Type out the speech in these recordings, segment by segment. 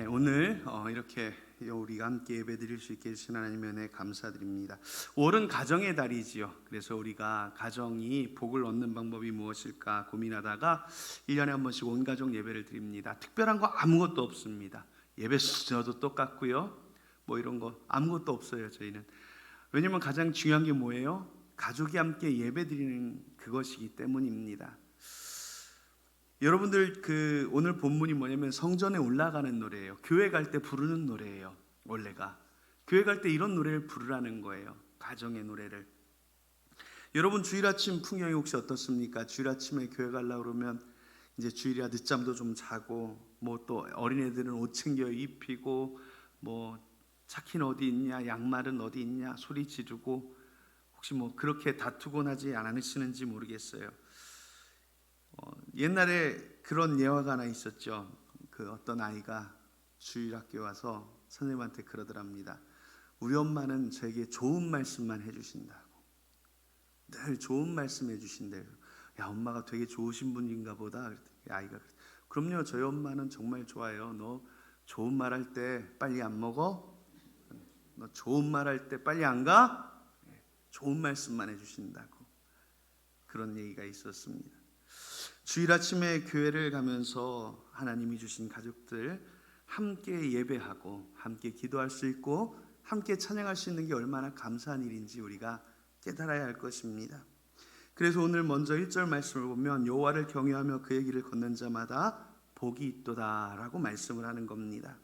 오늘 이렇게 우리가 함께 예배드릴 수 있게 해주신 하나님의 은혜에 감사드립니다. 5월은 가정의 달이지요. 그래서 우리가 가정이 복을 얻는 방법이 무엇일까 고민하다가 1년에 한 번씩 온 가족 예배를 드립니다. 특별한 거 아무것도 없습니다. 예배 순서도 똑같고요. 뭐 이런 거 아무것도 없어요. 저희는. 왜냐면 가장 중요한 게 뭐예요? 가족이 함께 예배 드리는 그것이기 때문입니다. 여러분들 오늘 본문이 뭐냐면 성전에 올라가는 노래예요. 교회 갈 때 부르는 노래예요. 원래가 교회 갈 때 이런 노래를 부르라는 거예요. 가정의 노래를. 여러분 주일 아침 풍경이 혹시 어떻습니까? 주일 아침에 교회 가려고 그러면 이제 주일이라 늦잠도 좀 자고 뭐 또 어린애들은 옷 챙겨 입히고 뭐 차키는 어디 있냐, 양말은 어디 있냐 소리 지르고 혹시 뭐 그렇게 다투곤 하지 않으시는지 모르겠어요. 옛날에 그런 예화가 하나 있었죠. 어떤 아이가 주일학교 와서 선생님한테 그러더랍니다. 우리 엄마는 저에게 좋은 말씀만 해주신다고. 늘 좋은 말씀 해주신대요. 야, 엄마가 되게 좋으신 분인가 보다. 아이가 그럼요, 저희 엄마는 정말 좋아요. 너 좋은 말 할 때 빨리 안 먹어? 너 좋은 말 할 때 빨리 안 가? 좋은 말씀만 해주신다고. 그런 얘기가 있었습니다. 주일 아침에 교회를 가면서 하나님이 주신 가족들 함께 예배하고 함께 기도할 수 있고 함께 찬양할 수 있는 게 얼마나 감사한 일인지 우리가 깨달아야 할 것입니다. 그래서 오늘 먼저 1절 말씀을 보면 여호와를 경외하며 그의 길을 걷는 자마다 복이 있도다 라고 말씀을 하는 겁니다.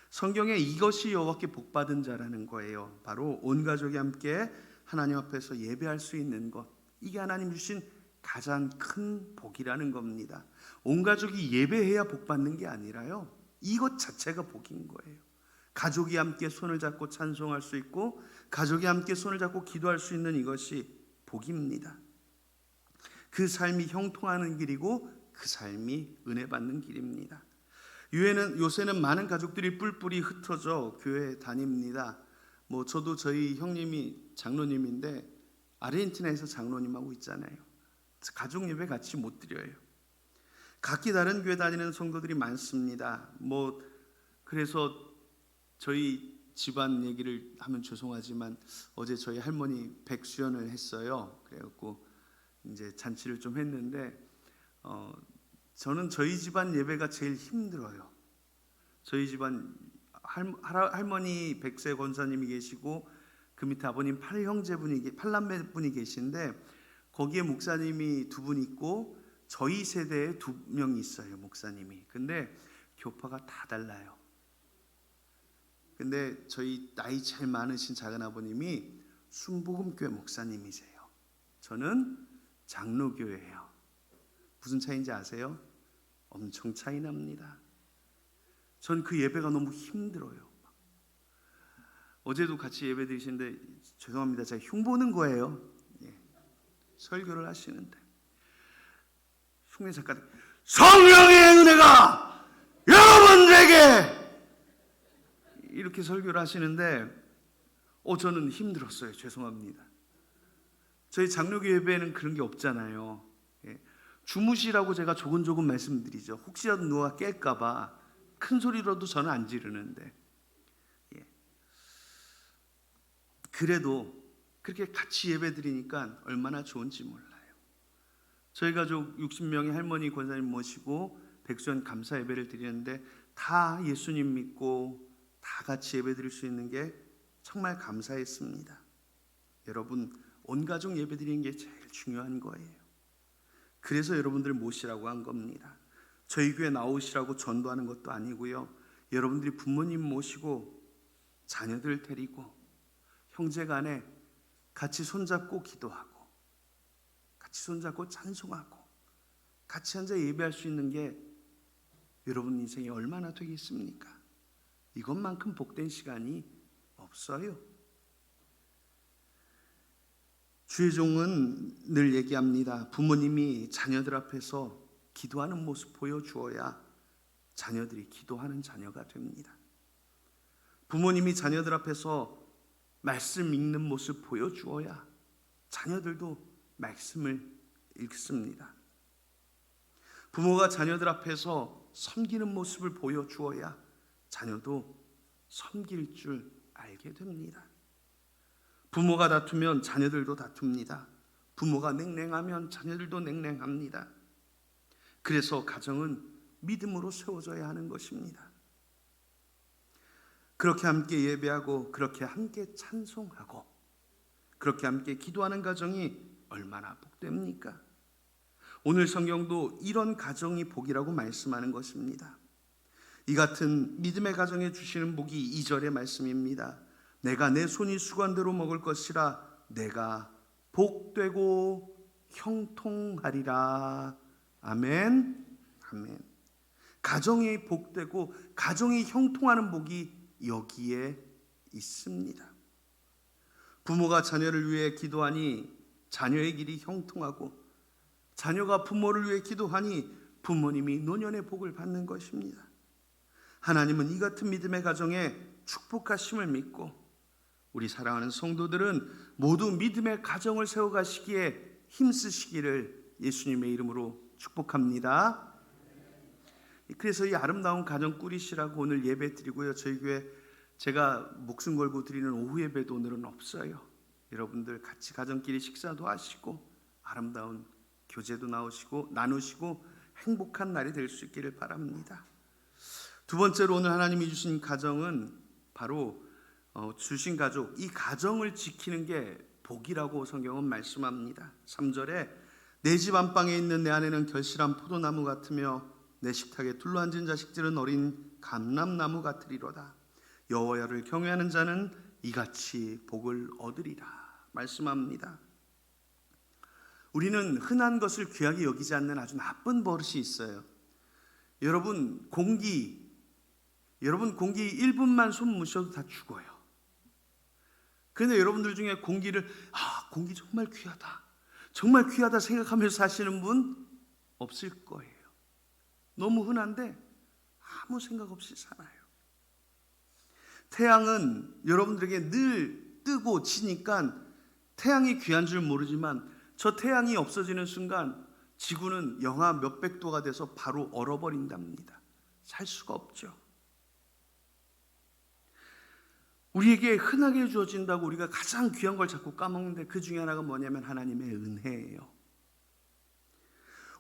성경에 이것이 여호와께 복받은 자라는 거예요. 바로 온 가족이 함께 하나님 앞에서 예배할 수 있는 것, 이게 하나님 주신 가장 큰 복이라는 겁니다. 온 가족이 예배해야 복받는 게 아니라요, 이것 자체가 복인 거예요. 가족이 함께 손을 잡고 찬송할 수 있고 가족이 함께 손을 잡고 기도할 수 있는 이것이 복입니다. 그 삶이 형통하는 길이고 그 삶이 은혜 받는 길입니다. 요새는 많은 가족들이 뿔뿔이 흩어져 교회에 다닙니다. 뭐 저도 저희 형님이 장로님인데 아르헨티나에서 장로님하고 있잖아요. 가족 예배 같이 못 드려요. 각기 다른 교회 다니는 성도들이 많습니다. 그래서 저희 집안 얘기를 하면 죄송하지만 어제 저희 할머니 백수연을 했어요. 그래갖고 이제 잔치를 좀 했는데 저는 저희 집안 예배가 제일 힘들어요. 저희 집안 할머니 백세 권사님이 계시고 그 밑에 아버님 팔남매분이 계신데 거기에 목사님이 2분 있고 저희 세대에 2명이 있어요. 목사님이. 근데 교파가 다 달라요. 근데 저희 나이 제일 많으신 작은 아버님이 순복음교회 목사님이세요. 저는 장로교회예요. 무슨 차이인지 아세요? 엄청 차이 납니다. 전 그 예배가 너무 힘들어요. 어제도 같이 예배 드리시는데 죄송합니다. 제가 흉보는 거예요. 설교를 하시는데 흉내 작가 성령의 은혜가 여러분들에게 이렇게 설교를 하시는데 저는 힘들었어요. 죄송합니다. 저희 장로교 예배에는 그런 게 없잖아요. 주무시라고 제가 조근조근 말씀드리죠. 혹시라도 누가 깰까 봐 큰 소리로도 저는 안 지르는데 그래도 그렇게 같이 예배 드리니까 얼마나 좋은지 몰라요. 저희 가족 60명의 할머니 권사님 모시고 백수연 감사 예배를 드리는데 다 예수님 믿고 다 같이 예배 드릴 수 있는 게 정말 감사했습니다. 여러분, 온 가족 예배 드리는 게 제일 중요한 거예요. 그래서 여러분들 모시라고 한 겁니다. 저희 교회 나오시라고 전도하는 것도 아니고요. 여러분들이 부모님 모시고 자녀들 데리고 형제간에 같이 손잡고 기도하고 같이 손잡고 찬송하고 같이 앉아 예배할 수 있는 게 여러분 인생이 얼마나 되겠습니까? 이것만큼 복된 시간이 없어요. 주의 종은 늘 얘기합니다. 부모님이 자녀들 앞에서 기도하는 모습 보여주어야 자녀들이 기도하는 자녀가 됩니다. 부모님이 자녀들 앞에서 말씀 읽는 모습 보여주어야 자녀들도 말씀을 읽습니다. 부모가 자녀들 앞에서 섬기는 모습을 보여주어야 자녀도 섬길 줄 알게 됩니다. 부모가 다투면 자녀들도 다툽니다. 부모가 냉랭하면 자녀들도 냉랭합니다. 그래서 가정은 믿음으로 세워져야 하는 것입니다. 그렇게 함께 예배하고 그렇게 함께 찬송하고 그렇게 함께 기도하는 가정이 얼마나 복됩니까? 오늘 성경도 이런 가정이 복이라고 말씀하는 것입니다. 이 같은 믿음의 가정에 주시는 복이 2절의 말씀입니다. 내가 내 손이 수건대로 먹을 것이라 내가 복되고 형통하리라. 아멘. 아멘. 가정이 복되고 가정이 형통하는 복이 여기에 있습니다. 부모가 자녀를 위해 기도하니 자녀의 길이 형통하고 자녀가 부모를 위해 기도하니 부모님이 노년의 복을 받는 것입니다. 하나님은 이 같은 믿음의 가정에 축복하심을 믿고 우리 사랑하는 성도들은 모두 믿음의 가정을 세워가시기에 힘쓰시기를 예수님의 이름으로 축복합니다. 그래서 이 아름다운 가정 꾸리시라고 오늘 예배 드리고요. 저희 교회 제가 목숨 걸고 드리는 오후 예배도 오늘은 없어요. 여러분들 같이 가정끼리 식사도 하시고 아름다운 교제도 나누시고 행복한 날이 될 수 있기를 바랍니다. 두 번째로 오늘 하나님이 주신 가정은 바로 주신 가족, 이 가정을 지키는 게 복이라고 성경은 말씀합니다. 3절에 내 집 안방에 있는 내 아내는 결실한 포도나무 같으며 내 식탁에 둘러앉은 자식들은 어린 감람나무 같으리로다. 여호와를 경외하는 자는 이같이 복을 얻으리라 말씀합니다. 우리는 흔한 것을 귀하게 여기지 않는 아주 나쁜 버릇이 있어요. 여러분 공기 1분만 손 무셔도 다 죽어요. 그런데 여러분들 중에 공기 정말 귀하다 생각하면서 사시는 분 없을 거예요. 너무 흔한데 아무 생각 없이 살아요. 태양은 여러분들에게 늘 뜨고 지니까 태양이 귀한 줄 모르지만 저 태양이 없어지는 순간 지구는 영하 몇백 도가 돼서 바로 얼어버린답니다. 살 수가 없죠. 우리에게 흔하게 주어진다고 우리가 가장 귀한 걸 자꾸 까먹는데 그 중에 하나가 뭐냐면 하나님의 은혜예요.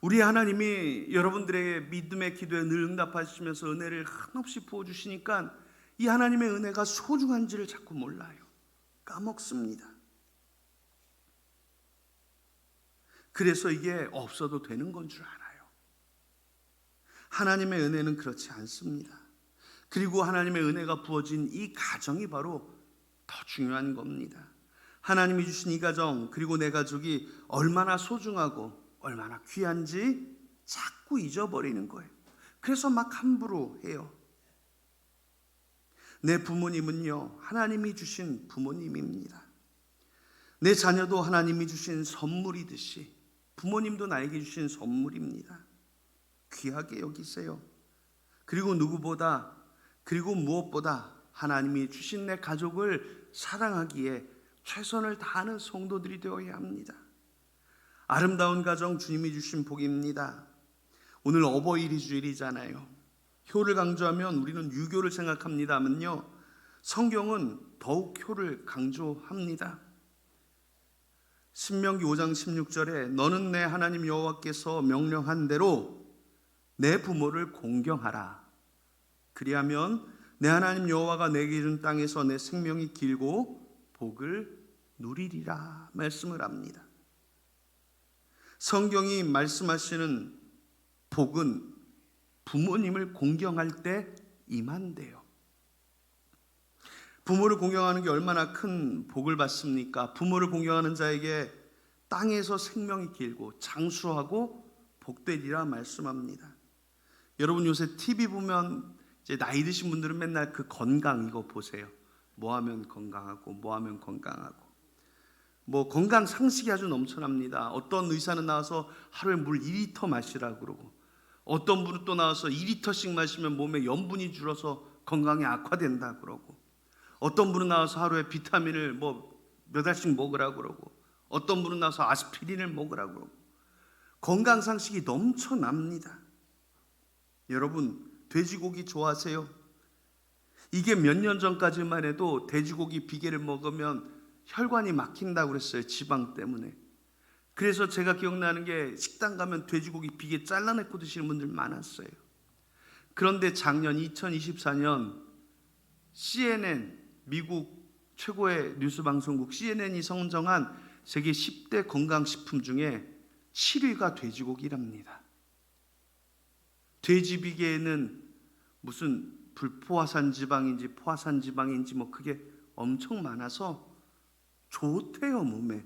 우리 하나님이 여러분들의 믿음의 기도에 늘 응답하시면서 은혜를 한없이 부어주시니까 이 하나님의 은혜가 소중한지를 자꾸 몰라요. 까먹습니다. 그래서 이게 없어도 되는 건 줄 알아요. 하나님의 은혜는 그렇지 않습니다. 그리고 하나님의 은혜가 부어진 이 가정이 바로 더 중요한 겁니다. 하나님이 주신 이 가정 그리고 내 가족이 얼마나 소중하고 얼마나 귀한지 자꾸 잊어버리는 거예요. 그래서 막 함부로 해요. 내 부모님은요, 하나님이 주신 부모님입니다. 내 자녀도 하나님이 주신 선물이듯이 부모님도 나에게 주신 선물입니다. 귀하게 여기세요. 그리고 누구보다 그리고 무엇보다 하나님이 주신 내 가족을 사랑하기에 최선을 다하는 성도들이 되어야 합니다. 아름다운 가정 주님이 주신 복입니다. 오늘 어버이리 주일이잖아요. 효를 강조하면 우리는 유교를 생각합니다만요, 성경은 더욱 효를 강조합니다. 신명기 5장 16절에 너는 내 하나님 여호와께서 명령한 대로 내 부모를 공경하라. 그리하면 내 하나님 여호와가 내게 준 땅에서 내 생명이 길고 복을 누리리라 말씀을 합니다. 성경이 말씀하시는 복은 부모님을 공경할 때 임한대요. 부모를 공경하는 게 얼마나 큰 복을 받습니까? 부모를 공경하는 자에게 땅에서 생명이 길고 장수하고 복되리라 말씀합니다. 여러분 요새 TV 보면 이제 나이 드신 분들은 맨날 그 건강 이거 보세요. 뭐 하면 건강하고 뭐 하면 건강하고 뭐 건강 상식이 아주 넘쳐납니다. 어떤 의사는 나와서 하루에 물 2리터 마시라고 그러고 어떤 분은 또 나와서 2리터씩 마시면 몸에 염분이 줄어서 건강에 악화된다 그러고 어떤 분은 나와서 하루에 비타민을 뭐 몇 알씩 먹으라고 그러고 어떤 분은 나와서 아스피린을 먹으라고 그러고 건강 상식이 넘쳐납니다. 여러분 돼지고기 좋아하세요? 이게 몇 년 전까지만 해도 돼지고기 비계를 먹으면 혈관이 막힌다고 그랬어요. 지방 때문에. 그래서 제가 기억나는 게 식당 가면 돼지고기 비계 잘라내고 드시는 분들 많았어요. 그런데 작년 2024년 CNN, 미국 최고의 뉴스 방송국 CNN이 선정한 세계 10대 건강식품 중에 7위가 돼지고기랍니다. 돼지 비계에는 무슨 불포화산 지방인지 포화산 지방인지 뭐 그게 엄청 많아서 좋대요, 몸에.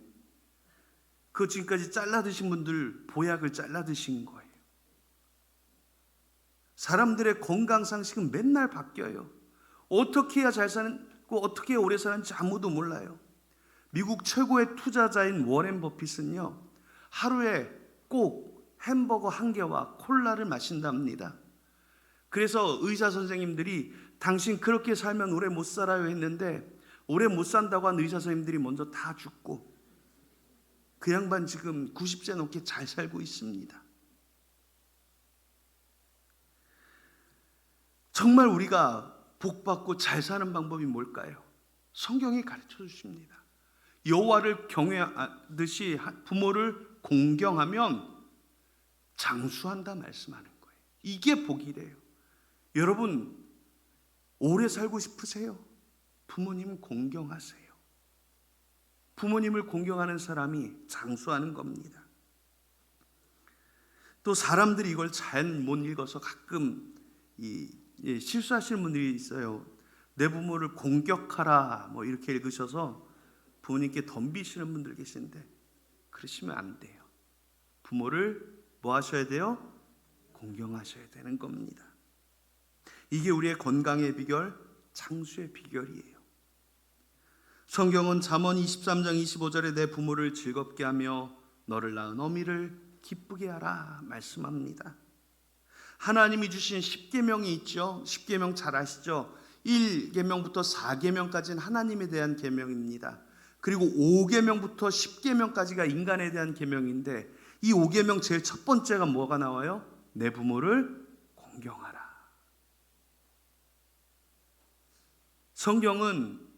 그 지금까지 잘라 드신 분들 보약을 잘라 드신 거예요. 사람들의 건강 상식은 맨날 바뀌어요. 어떻게 해야 잘 사고 어떻게 해야 오래 사는지 아무도 몰라요. 미국 최고의 투자자인 워렌 버핏은요, 하루에 꼭 햄버거 1개와 콜라를 마신답니다. 그래서 의사 선생님들이 당신 그렇게 살면 오래 못 살아요 했는데, 오래 못 산다고 한 의사 선생님들이 먼저 다 죽고 그 양반 지금 90세 넘게 잘 살고 있습니다. 정말 우리가 복받고 잘 사는 방법이 뭘까요? 성경이 가르쳐 주십니다. 여호와를 경외하듯이 부모를 공경하면 장수한다 말씀하는 거예요. 이게 복이래요. 여러분, 오래 살고 싶으세요? 부모님 공경하세요. 부모님을 공경하는 사람이 장수하는 겁니다. 또 사람들이 이걸 잘 못 읽어서 가끔 실수하시는 분들이 있어요. 내 부모를 공격하라 뭐 이렇게 읽으셔서 부모님께 덤비시는 분들 계신데, 그러시면 안 돼요. 부모를 뭐 하셔야 돼요? 공경하셔야 되는 겁니다. 이게 우리의 건강의 비결, 장수의 비결이에요. 성경은 잠언 23장 25절에 내 부모를 즐겁게 하며 너를 낳은 어미를 기쁘게 하라 말씀합니다. 하나님이 주신 10계명이 있죠. 10계명 잘 아시죠? 1계명부터 4계명까지는 하나님에 대한 계명입니다. 그리고 5계명부터 10계명까지가 인간에 대한 계명인데, 이 5계명 제일 첫 번째가 뭐가 나와요? 내 부모를 공경하라. 성경은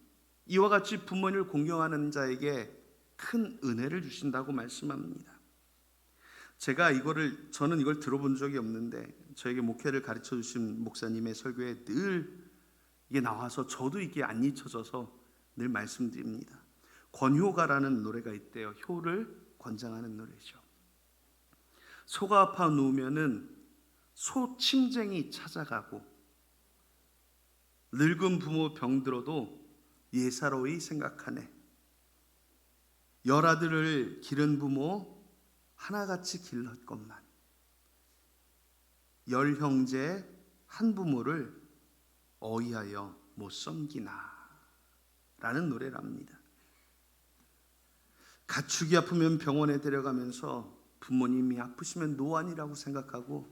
이와 같이 부모님을 공경하는 자에게 큰 은혜를 주신다고 말씀합니다. 저는 이걸 들어본 적이 없는데, 저에게 목회를 가르쳐 주신 목사님의 설교에 늘 이게 나와서 저도 이게 안 잊혀져서 늘 말씀드립니다. 권효가라는 노래가 있대요. 효를 권장하는 노래죠. 소가 아파 누우면은 소 침쟁이 찾아가고, 늙은 부모 병들어도 예사로이 생각하네. 열아들을 기른 부모 하나같이 길렀건만 열 형제 한 부모를 어이하여 못 섬기나 라는 노래랍니다. 가축이 아프면 병원에 데려가면서 부모님이 아프시면 노안이라고 생각하고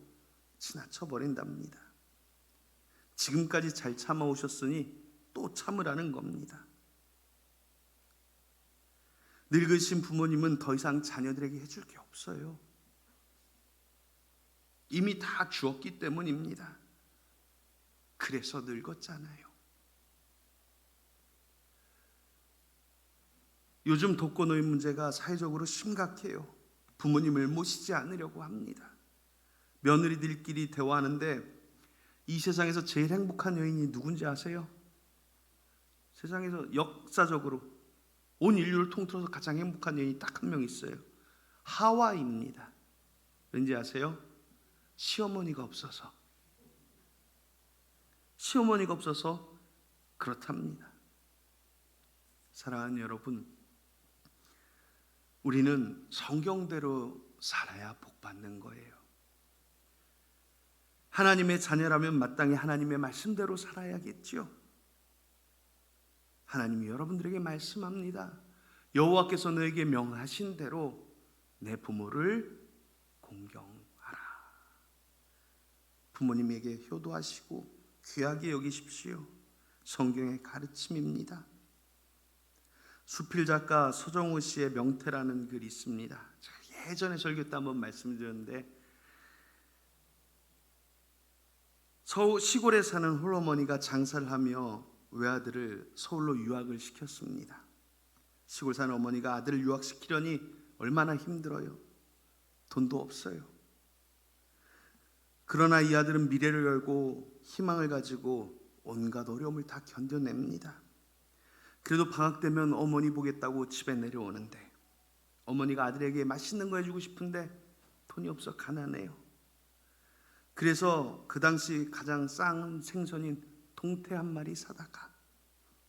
지나쳐 버린답니다. 지금까지 잘 참아오셨으니 또 참으라는 겁니다. 늙으신 부모님은 더 이상 자녀들에게 해줄 게 없어요. 이미 다 주었기 때문입니다. 그래서 늙었잖아요. 요즘 독거노인 문제가 사회적으로 심각해요. 부모님을 모시지 않으려고 합니다. 며느리들끼리 대화하는데 이 세상에서 제일 행복한 여인이 누군지 아세요? 세상에서 역사적으로 온 인류를 통틀어서 가장 행복한 여인이 딱 한 명 있어요. 하와입니다. 왠지 아세요? 시어머니가 없어서. 시어머니가 없어서 그렇답니다. 사랑하는 여러분, 우리는 성경대로 살아야 복받는 거예요. 하나님의 자녀라면 마땅히 하나님의 말씀대로 살아야겠죠. 하나님이 여러분들에게 말씀합니다. 여호와께서 너에게 명하신 대로 내 부모를 공경하라. 부모님에게 효도하시고 귀하게 여기십시오. 성경의 가르침입니다. 수필 작가 서정호 씨의 명태라는 글이 있습니다. 제가 예전에 설교 때 한번 말씀드렸는데, 시골에 사는 홀어머니가 장사를 하며 외아들을 서울로 유학을 시켰습니다. 시골 사는 어머니가 아들을 유학시키려니 얼마나 힘들어요. 돈도 없어요. 그러나 이 아들은 미래를 열고 희망을 가지고 온갖 어려움을 다 견뎌냅니다. 그래도 방학 되면 어머니 보겠다고 집에 내려오는데 어머니가 아들에게 맛있는 거 해주고 싶은데 돈이 없어 가난해요. 그래서 그 당시 가장 싼 생선인 동태 한 마리 사다가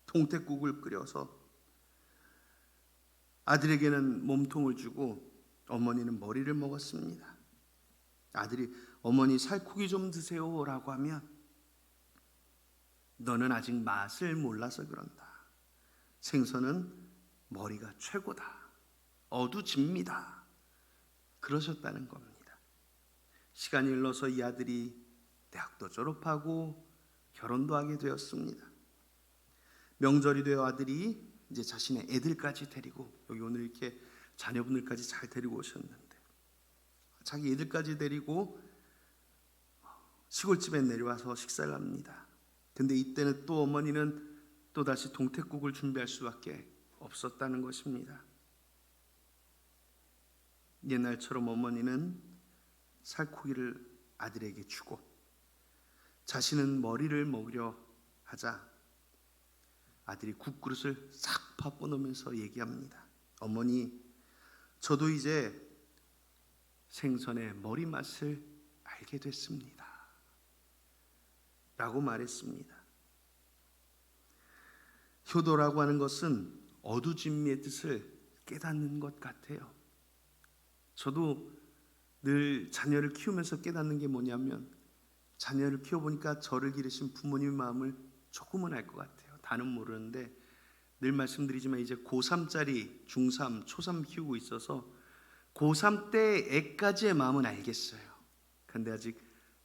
동태국을 끓여서 아들에게는 몸통을 주고 어머니는 머리를 먹었습니다. 아들이 어머니 살코기 좀 드세요 라고 하면 너는 아직 맛을 몰라서 그런다. 생선은 머리가 최고다. 어두집니다. 그러셨다는 겁니다. 시간이 흘러서 이 아들이 대학도 졸업하고 결혼도 하게 되었습니다. 명절이 되어 아들이 이제 자신의 애들까지 데리고 여기 오늘 이렇게 자녀분들까지 잘 데리고 오셨는데 자기 애들까지 데리고 시골집에 내려와서 식사를 합니다. 근데 이때는 또 어머니는 또다시 동태국을 준비할 수밖에 없었다는 것입니다. 옛날처럼 어머니는 살코기를 아들에게 주고 자신은 머리를 먹으려 하자 아들이 국그릇을 싹 바꿔놓으면서 얘기합니다. 어머니, 저도 이제 생선의 머리 맛을 알게 됐습니다 라고 말했습니다. 효도라고 하는 것은 어두짐의 뜻을 깨닫는 것 같아요. 저도 늘 자녀를 키우면서 깨닫는 게 뭐냐면 자녀를 키워보니까 저를 기르신 부모님의 마음을 조금은 알 것 같아요. 다는 모르는데 늘 말씀드리지만 이제 고3짜리 중3, 초3 키우고 있어서 고3 때 애까지의 마음은 알겠어요. 근데 아직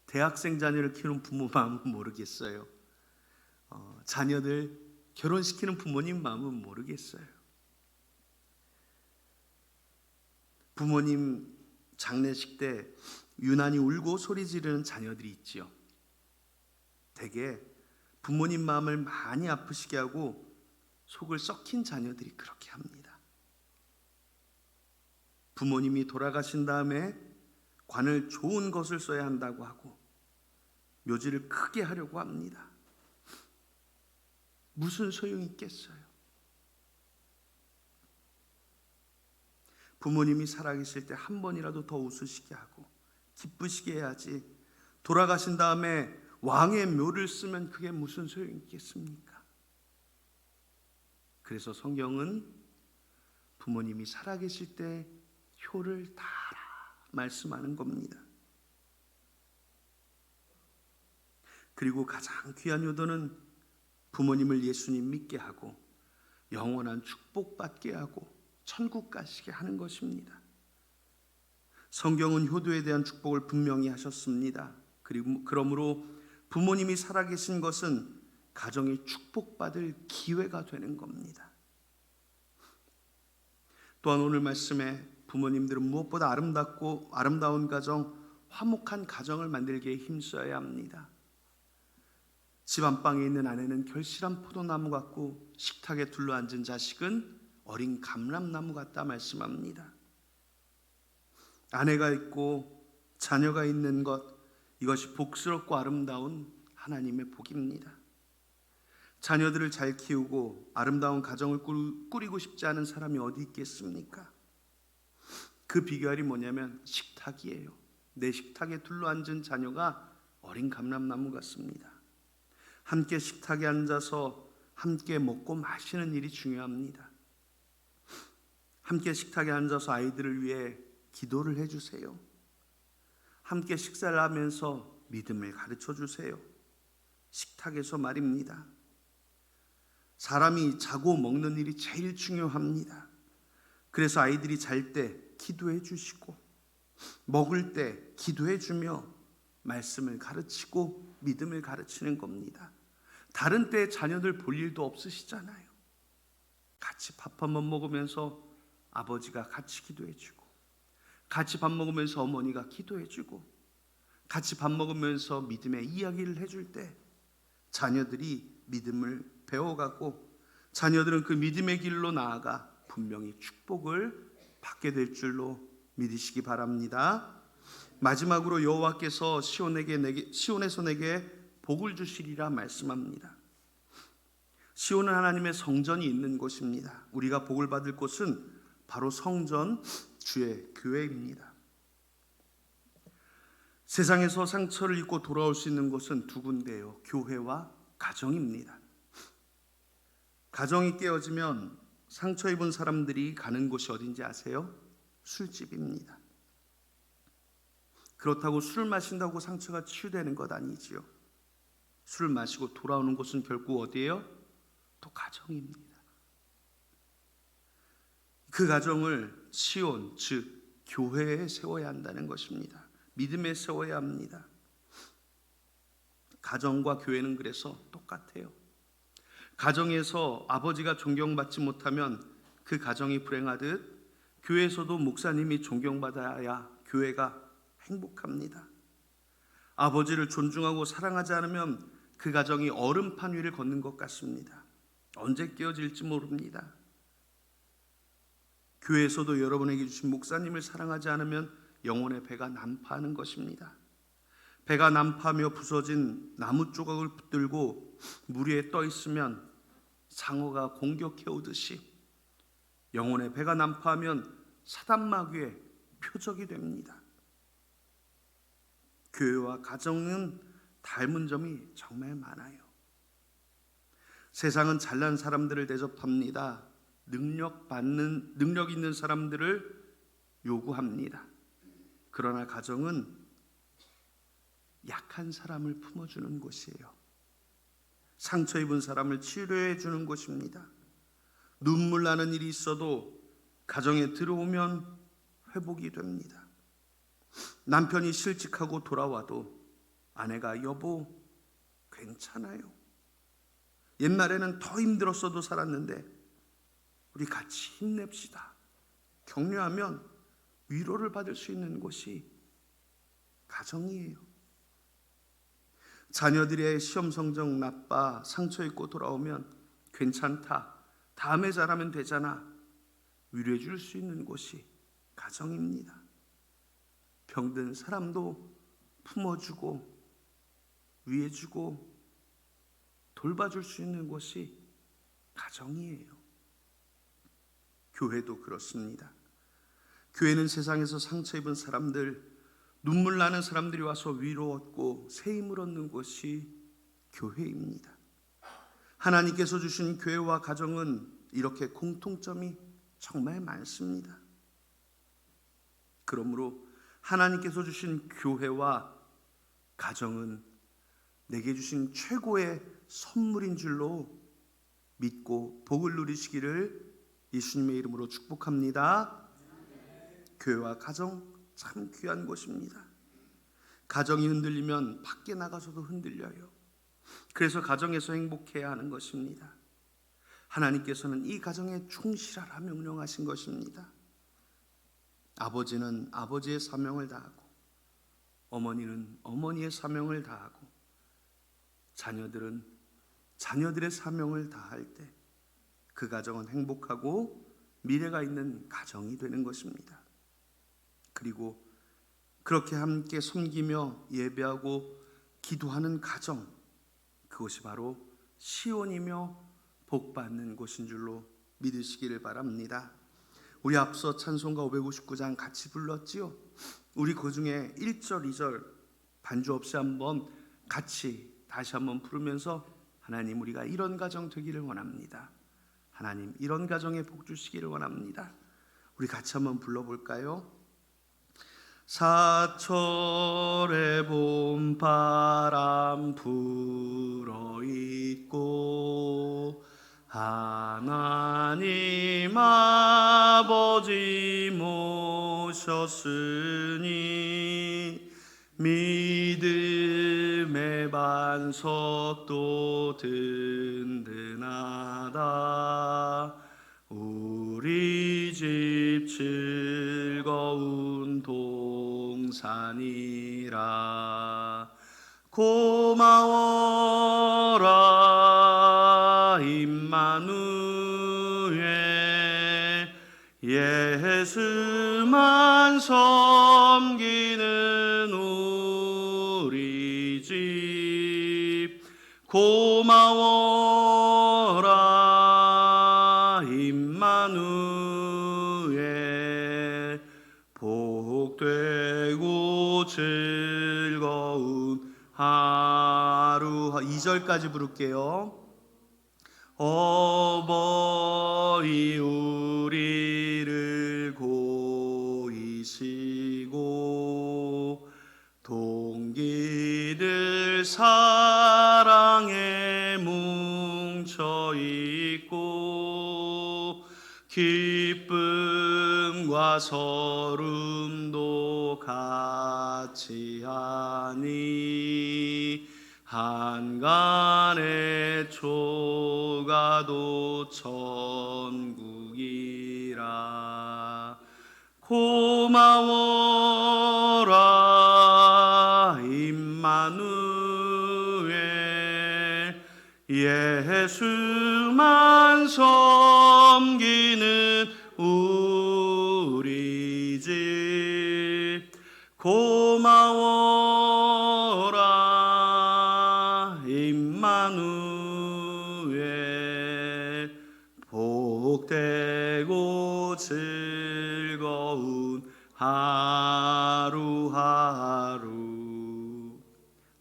대학생 자녀를 키우는 부모 마음은 모르겠어요. 자녀들 결혼시키는 부모님 마음은 모르겠어요. 부모님 장례식 때 유난히 울고 소리 지르는 자녀들이 있지요. 대개 부모님 마음을 많이 아프시게 하고 속을 썩힌 자녀들이 그렇게 합니다. 부모님이 돌아가신 다음에 관을 좋은 것을 써야 한다고 하고 묘지를 크게 하려고 합니다. 무슨 소용이 있겠어요? 부모님이 살아계실 때 한 번이라도 더 웃으시게 하고 기쁘시게 해야지 돌아가신 다음에 왕의 묘를 쓰면 그게 무슨 소용이 있겠습니까? 그래서 성경은 부모님이 살아계실 때 효를 다하라 말씀하는 겁니다. 그리고 가장 귀한 효도는 부모님을 예수님 믿게 하고 영원한 축복받게 하고 천국 가시게 하는 것입니다. 성경은 효도에 대한 축복을 분명히 하셨습니다. 그리고 그러므로 부모님이 살아계신 것은 가정이 축복받을 기회가 되는 겁니다. 또한 오늘 말씀에 부모님들은 무엇보다 아름다운 가정, 화목한 가정을 만들기에 힘써야 합니다. 집 안방에 있는 아내는 결실한 포도나무 같고 식탁에 둘러앉은 자식은 어린 감람나무 같다 말씀합니다. 아내가 있고 자녀가 있는 것, 이것이 복스럽고 아름다운 하나님의 복입니다. 자녀들을 잘 키우고 아름다운 가정을 꾸리고 싶지 않은 사람이 어디 있겠습니까? 그 비결이 뭐냐면 식탁이에요. 내 식탁에 둘러앉은 자녀가 어린 감람나무 같습니다. 함께 식탁에 앉아서 함께 먹고 마시는 일이 중요합니다. 함께 식탁에 앉아서 아이들을 위해 기도를 해주세요. 함께 식사를 하면서 믿음을 가르쳐 주세요. 식탁에서 말입니다. 사람이 자고 먹는 일이 제일 중요합니다. 그래서 아이들이 잘 때 기도해 주시고 먹을 때 기도해 주며 말씀을 가르치고 믿음을 가르치는 겁니다. 다른 때 자녀들 볼 일도 없으시잖아요. 같이 밥 한 번 먹으면서 아버지가 같이 기도해 주고 같이 밥 먹으면서 어머니가 기도해 주고 같이 밥 먹으면서 믿음의 이야기를 해줄 때 자녀들이 믿음을 배워가고 자녀들은 그 믿음의 길로 나아가 분명히 축복을 받게 될 줄로 믿으시기 바랍니다. 마지막으로 여호와께서 시온에서 내게 복을 주시리라 말씀합니다. 시온은 하나님의 성전이 있는 곳입니다. 우리가 복을 받을 곳은 바로 성전, 주의 교회입니다. 세상에서 상처를 입고 돌아올 수 있는 곳은 두 군데요, 교회와 가정입니다. 가정이 깨어지면 상처 입은 사람들이 가는 곳이 어딘지 아세요? 술집입니다. 그렇다고 술을 마신다고 상처가 치유되는 것 아니지요. 술을 마시고 돌아오는 곳은 결국 어디예요? 또 가정입니다. 그 가정을 시온, 즉 교회에 세워야 한다는 것입니다. 믿음에 세워야 합니다. 가정과 교회는 그래서 똑같아요. 가정에서 아버지가 존경받지 못하면 그 가정이 불행하듯 교회에서도 목사님이 존경받아야 교회가 행복합니다. 아버지를 존중하고 사랑하지 않으면 그 가정이 얼음판 위를 걷는 것 같습니다. 언제 깨어질지 모릅니다. 교회에서도 여러분에게 주신 목사님을 사랑하지 않으면 영혼의 배가 난파하는 것입니다. 배가 난파하며 부서진 나무 조각을 붙들고 물 위에 떠 있으면 상어가 공격해 오듯이 영혼의 배가 난파하면 사단마귀의 표적이 됩니다. 교회와 가정은 닮은 점이 정말 많아요. 세상은 잘난 사람들을 대접합니다. 능력 있는 사람들을 요구합니다. 그러나 가정은 약한 사람을 품어주는 곳이에요. 상처 입은 사람을 치료해 주는 곳입니다. 눈물 나는 일이 있어도 가정에 들어오면 회복이 됩니다. 남편이 실직하고 돌아와도 아내가 여보 괜찮아요. 옛날에는 더 힘들었어도 살았는데 우리 같이 힘냅시다. 격려하면 위로를 받을 수 있는 곳이 가정이에요. 자녀들의 시험 성적 나빠 상처 입고 돌아오면 괜찮다. 다음에 잘하면 되잖아. 위로해 줄 수 있는 곳이 가정입니다. 병든 사람도 품어주고 위해주고 돌봐줄 수 있는 곳이 가정이에요. 교회도 그렇습니다. 교회는 세상에서 상처 입은 사람들, 눈물 나는 사람들이 와서 위로 얻고 새 힘을 얻는 곳이 교회입니다. 하나님께서 주신 교회와 가정은 이렇게 공통점이 정말 많습니다. 그러므로 하나님께서 주신 교회와 가정은 내게 주신 최고의 선물인 줄로 믿고 복을 누리시기를 예수님의 이름으로 축복합니다. 교회와 가정 참 귀한 곳입니다. 가정이 흔들리면 밖에 나가서도 흔들려요. 그래서 가정에서 행복해야 하는 것입니다. 하나님께서는 이 가정에 충실하라 명령하신 것입니다. 아버지는 아버지의 사명을 다하고 어머니는 어머니의 사명을 다하고 자녀들은 자녀들의 사명을 다할 때 그 가정은 행복하고 미래가 있는 가정이 되는 것입니다. 그리고 그렇게 함께 섬기며 예배하고 기도하는 가정, 그것이 바로 시온이며 복받는 곳인 줄로 믿으시기를 바랍니다. 우리 앞서 찬송가 559장 같이 불렀지요. 우리 그 중에 1절, 2절 반주 없이 한번 같이 다시 한번 부르면서 하나님 우리가 이런 가정 되기를 원합니다. 하나님 이런 가정에 복 주시기를 원합니다. 우리 같이 한번 불러볼까요? 사철의 봄바람 불어있고 하나님 아버지 모셨으니 믿음의 반석도 든든하다. 우리 집 즐거운 동산이라. 동산이라. 고마워라 임마누엘, 예수만 섬기는 우리 집. 고마워라 임마누엘, 복되고 즐거운 하루. 2절까지 부를게요. 어버이 우리를 고이시고, 동기들 사랑에 뭉쳐있고, 기쁨과 서름도 같이 하니, 한간의 초가도 천국이라. 고마워라 임마누엘, 예수만 섬기는 우리 집. 고마워라 임마누엘, 복되고 즐거운 하루하루.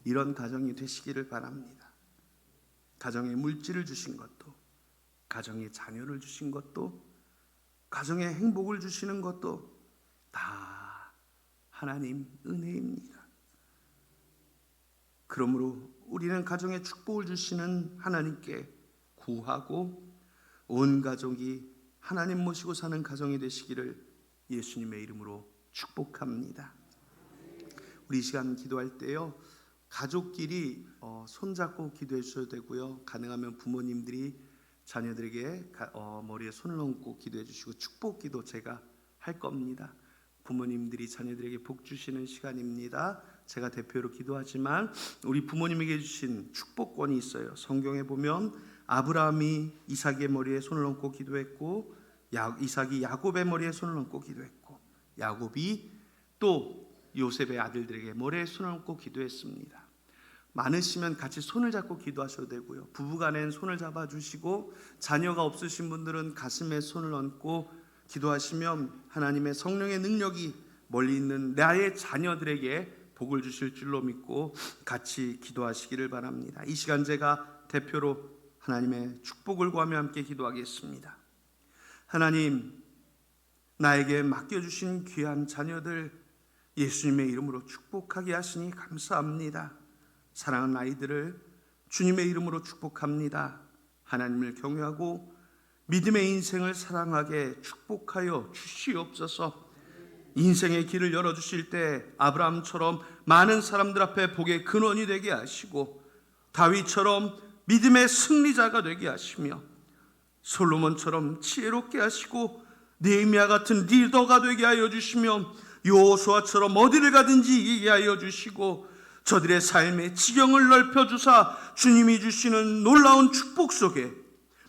이런 가정이 되시기를 바랍니다. 가정에 물질을 주신 것도, 가정에 자녀를 주신 것도, 가정에 행복을 주시는 것도 다 하나님 은혜입니다. 그러므로 우리는 가정에 축복을 주시는 하나님께 구하고, 온 가족이 하나님 모시고 사는 가정이 되시기를 예수님의 이름으로 축복합니다. 우리 이 시간 기도할 때요, 가족끼리 손잡고 기도해 주셔도 되고요, 가능하면 부모님들이 자녀들에게 머리에 손을 얹고 기도해 주시고, 축복 기도 제가 할 겁니다. 부모님들이 자녀들에게 복 주시는 시간입니다. 제가 대표로 기도하지만 우리 부모님에게 주신 축복권이 있어요. 성경에 보면 아브라함이 이삭의 머리에 손을 얹고 기도했고, 이삭이 야곱의 머리에 손을 얹고 기도했고, 야곱이 또 요셉의 아들들에게 머리에 손을 얹고 기도했습니다. 많으시면 같이 손을 잡고 기도하셔도 되고요, 부부간엔 손을 잡아주시고, 자녀가 없으신 분들은 가슴에 손을 얹고 기도하시면 하나님의 성령의 능력이 멀리 있는 나의 자녀들에게 복을 주실 줄로 믿고 같이 기도하시기를 바랍니다. 이 시간 제가 대표로 하나님의 축복을 구하며 함께 기도하겠습니다. 하나님, 나에게 맡겨주신 귀한 자녀들 예수님의 이름으로 축복하게 하시니 감사합니다. 사랑하는 아이들을 주님의 이름으로 축복합니다. 하나님을 경외하고 믿음의 인생을 사랑하게 축복하여 주시옵소서. 인생의 길을 열어주실 때 아브라함처럼 많은 사람들 앞에 복의 근원이 되게 하시고, 다윗처럼 믿음의 승리자가 되게 하시며, 솔로몬처럼 지혜롭게 하시고, 느헤미야 같은 리더가 되게 하여 주시며, 여호수아처럼 어디를 가든지 이기게 하여 주시고, 저들의 삶의 지경을 넓혀주사 주님이 주시는 놀라운 축복 속에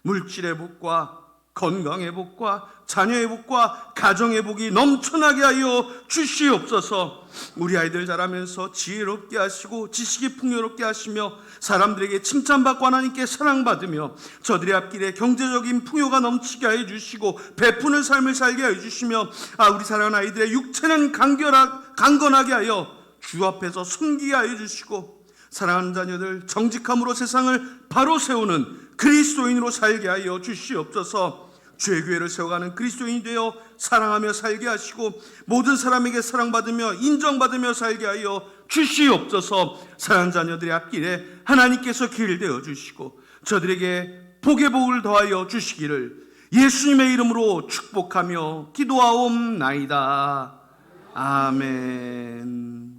물질의 복과 건강의 복과 자녀의 복과 가정의 복이 넘쳐나게 하여 주시옵소서. 우리 아이들 자라면서 지혜롭게 하시고 지식이 풍요롭게 하시며 사람들에게 칭찬받고 하나님께 사랑받으며 저들의 앞길에 경제적인 풍요가 넘치게 하여 주시고 베푸는 삶을 살게 하여 주시며, 우리 사랑하는 아이들의 육체는 강건하게 하여 주 앞에서 섬기게 하여 주시고, 사랑하는 자녀들 정직함으로 세상을 바로 세우는 그리스도인으로 살게 하여 주시옵소서. 주의 교회를 세워가는 그리스도인이 되어 사랑하며 살게 하시고 모든 사람에게 사랑받으며 인정받으며 살게 하여 주시옵소서. 사랑하는 자녀들의 앞길에 하나님께서 길 되어 주시고 저들에게 복의 복을 더하여 주시기를 예수님의 이름으로 축복하며 기도하옵나이다. 아멘.